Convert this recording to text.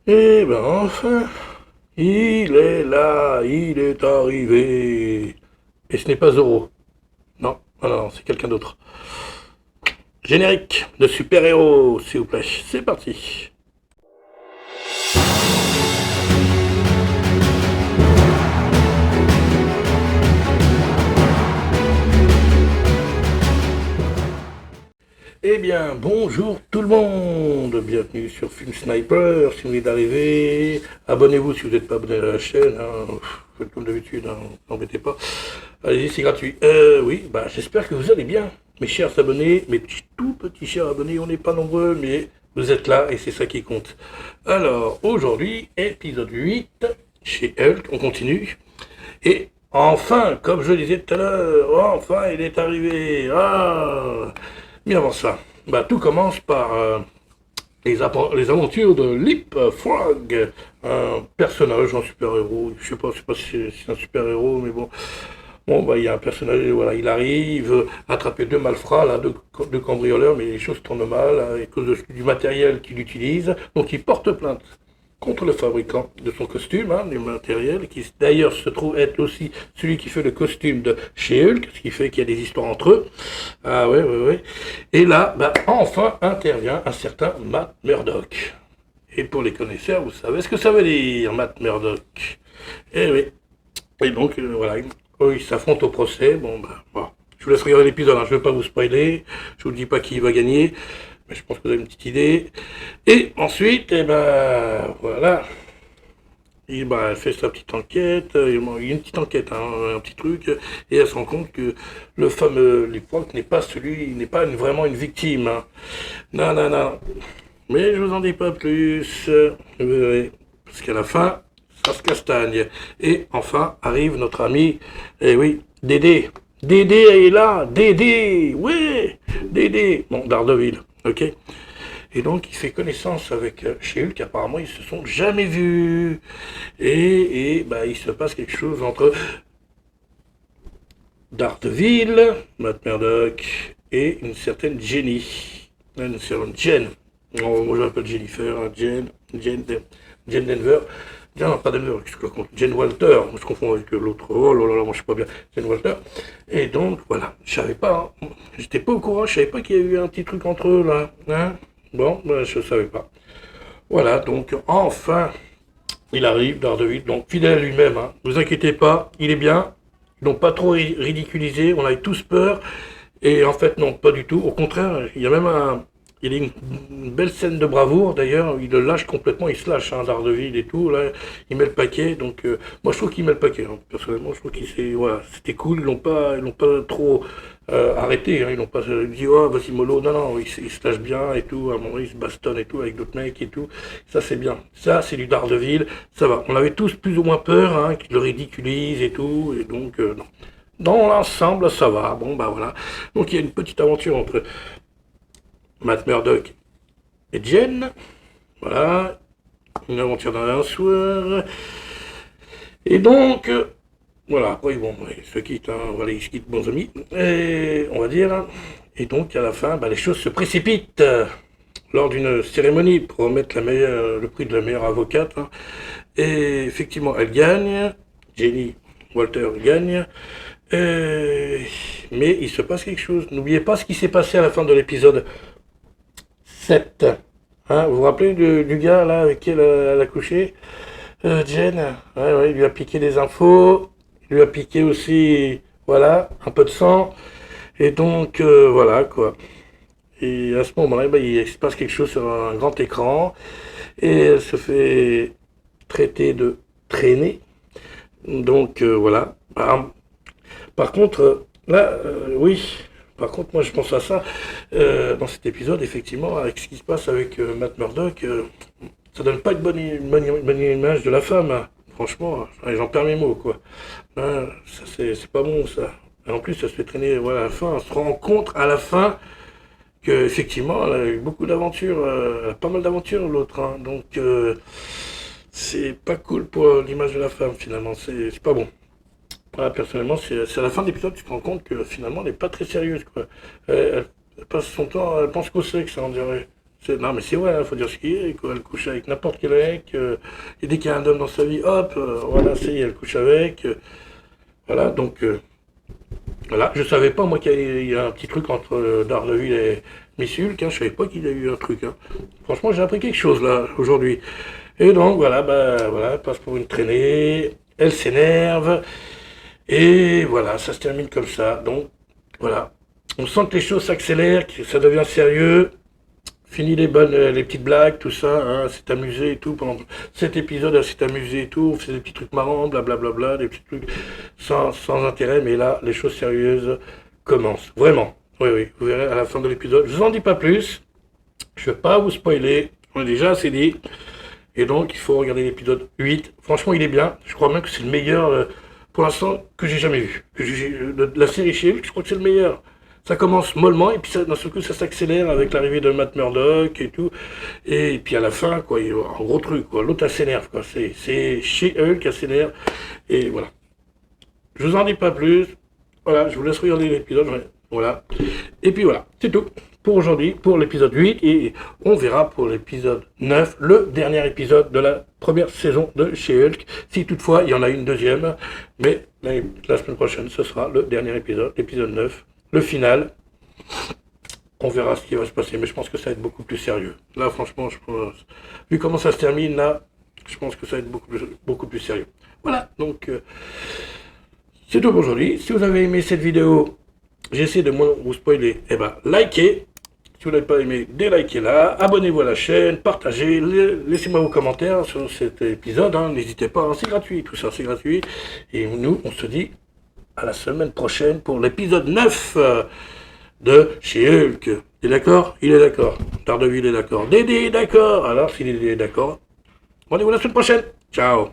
Eh ben enfin, il est là, il est arrivé. Et ce n'est pas Zoro. Non, non, non, c'est quelqu'un d'autre. Générique de super-héros, s'il vous plaît. C'est parti. Eh bien, bonjour tout le monde. Bienvenue sur Film Sniper. Si vous venez d'arriver, abonnez-vous si vous n'êtes pas abonné à la chaîne. Faites comme d'habitude, n'embêtez pas. Allez-y, c'est gratuit. Oui, j'espère que vous allez bien. Mes chers abonnés, mes tout petits chers abonnés, on n'est pas nombreux, mais vous êtes là et c'est ça qui compte. Alors, aujourd'hui, épisode 8, chez Hulk, on continue. Et enfin, comme je disais tout à l'heure, enfin, il est arrivé. Mais avant ça, tout commence par les aventures de Lip Frog, un personnage, un super-héros. Je sais pas si c'est un super-héros, mais bon. Bon, il y a un personnage, voilà, il arrive, attraper deux malfrats, là, deux cambrioleurs, mais les choses tournent mal à cause du matériel qu'il utilise. Donc il porte plainte contre le fabricant de son costume, du matériel, qui d'ailleurs se trouve être aussi celui qui fait le costume de chez Hulk, ce qui fait qu'il y a des histoires entre eux. Ah ouais, ouais, ouais. Et là, enfin intervient un certain Matt Murdock. Et pour les connaisseurs, vous savez ce que ça veut dire, Matt Murdock. Eh oui. Et donc, voilà, ils s'affrontent au procès. Voilà. Je vous laisse regarder l'épisode, je ne vais pas vous spoiler. Je vous dis pas qui va gagner, mais je pense que vous avez une petite idée. Et ensuite, voilà. Elle fait sa petite enquête, il y a une petite enquête, un petit truc, et elle se rend compte que le fameux Leapfrog n'est pas vraiment une victime. Non, non, non. Mais je vous en dis pas plus, vous verrez. Parce qu'à la fin, ça se castagne. Et enfin, arrive notre ami, eh oui, Dédé. Dédé est là, Dédé, ouais, Dédé. Bon, Daredevil, ok. Et donc, il fait connaissance avec chez Hulk. Apparemment, ils se sont jamais vus. Il se passe quelque chose entre Daredevil, Matt Murdock, et une certaine Jenny. Une certaine Jen. Moi, je l'appelle Jennifer, Jen Denver. Non, pas Denver, qu'est-ce que je compte Jen Walter, je confonds avec l'autre. Oh là là, moi je suis pas bien. Jen Walter. Et donc, voilà, je savais pas, j'étais pas au courant, je savais pas qu'il y a eu un petit truc entre eux là. Bon, je savais pas. Voilà, donc enfin, il arrive, Daredevil, donc fidèle à lui-même. Ne vous inquiétez pas, il est bien. Ils n'ont pas trop ridiculisé, on avait tous peur. Et en fait, non, pas du tout. Au contraire, il y a même il y a une belle scène de bravoure, d'ailleurs, il le lâche complètement, il se lâche, Daredevil et tout, là, il met le paquet, donc moi je trouve qu'il met le paquet, personnellement, je trouve qu'il voilà, c'était cool, ils l'ont pas trop arrêté, ils l'ont pas dit, oh, vas-y mollo, non, non, il se lâche bien et tout, à un moment il se bastonne et tout, avec d'autres mecs et tout, ça c'est bien, ça c'est du Daredevil, ça va, on avait tous plus ou moins peur, qu'il le ridiculise et tout, et donc, non. Dans l'ensemble, ça va, bon, voilà. Donc il y a une petite aventure entre Matt Murdock et Jen. Voilà. Une aventure d'un soir. Et donc, voilà. Après, bon, ils se quittent, voilà, ils se quittent bons amis. Et on va dire. Et donc, à la fin, les choses se précipitent lors d'une cérémonie pour remettre le prix de la meilleure avocate. Et effectivement, elle gagne. Jenny Walter gagne. Mais il se passe quelque chose. N'oubliez pas ce qui s'est passé à la fin de l'épisode 7. Vous vous rappelez du gars là avec qui elle a couché, Jen. Ouais, il lui a piqué des infos, il lui a piqué aussi, voilà, un peu de sang, et donc voilà quoi. Et à ce moment-là, il se passe quelque chose sur un grand écran, et elle se fait traiter de traîner. Donc voilà. Par contre, là, oui. Par contre, moi, je pense à ça dans cet épisode, effectivement, avec ce qui se passe avec Matt Murdock, ça donne pas une bonne image de la femme. Franchement, j'en perds mes mots, quoi. Ça, c'est pas bon, ça. Et en plus, ça se fait traîner, voilà, à la fin. On se rend compte à la fin que, effectivement, elle a eu beaucoup d'aventures, pas mal d'aventures, l'autre. Donc, c'est pas cool pour l'image de la femme, finalement. C'est pas bon. Voilà, personnellement, c'est à la fin de l'épisode que tu te rends compte que finalement, elle n'est pas très sérieuse, quoi. Elle passe son temps, elle pense qu'au sexe, on dirait. Non, mais c'est vrai, il faut dire ce qu'il est, quoi. Elle couche avec n'importe quel mec, et dès qu'il y a un homme dans sa vie, hop, voilà, c'est, elle couche avec. Voilà, donc, voilà. Je savais pas, moi, qu'il y a un petit truc entre Daredevil et Miss Hulk, hein. Je savais pas qu'il y a eu un truc, hein. Franchement, j'ai appris quelque chose, là, aujourd'hui. Et donc, voilà, bah, voilà, elle passe pour une traînée, elle s'énerve, et voilà, ça se termine comme ça. Donc, voilà. On sent que les choses s'accélèrent, que ça devient sérieux. Fini les petites blagues, tout ça, hein, s'est amusé et tout. Pendant cet épisode, elle s'est amusée et tout. On faisait des petits trucs marrants, blablabla, des petits trucs sans intérêt. Mais là, les choses sérieuses commencent. Vraiment. Oui, oui. Vous verrez à la fin de l'épisode. Je vous en dis pas plus. Je vais pas vous spoiler. On a déjà assez dit. Et donc, il faut regarder l'épisode 8. Franchement, il est bien. Je crois même que c'est le meilleur, pour l'instant, que j'ai jamais vu. De la série She-Hulk, je crois que c'est le meilleur. Ça commence mollement, et puis ça, d'un seul coup, ça s'accélère avec l'arrivée de Matt Murdock et tout. Et puis à la fin, quoi, il y a un gros truc, quoi. L'autre, elle s'énerve, quoi. C'est She-Hulk qui s'énerve. Et voilà. Je vous en dis pas plus. Voilà, je vous laisse regarder l'épisode. Ouais. Voilà. Et puis voilà, c'est tout pour aujourd'hui, pour l'épisode 8. Et on verra pour l'épisode 9, le dernier épisode de la première saison de She-Hulk. Si toutefois, il y en a une deuxième. Mais la semaine prochaine, ce sera le dernier épisode, l'épisode 9, le final. On verra ce qui va se passer, mais je pense que ça va être beaucoup plus sérieux. Là, franchement, je pense, vu comment ça se termine, là, je pense que ça va être beaucoup plus sérieux. Voilà, donc... c'est tout pour aujourd'hui. Si vous avez aimé cette vidéo, j'essaie de moins vous spoiler, eh ben, likez. Si vous n'avez pas aimé, délikez-la. Abonnez-vous à la chaîne, partagez, laissez-moi vos commentaires sur cet épisode. Hein. N'hésitez pas, hein. C'est gratuit, tout ça, c'est gratuit. Et nous, on se dit à la semaine prochaine pour l'épisode 9 de She-Hulk. Il est d'accord? Il est d'accord. Daredevil est d'accord. Dédé est d'accord. Alors, s'il est d'accord, rendez-vous la semaine prochaine. Ciao.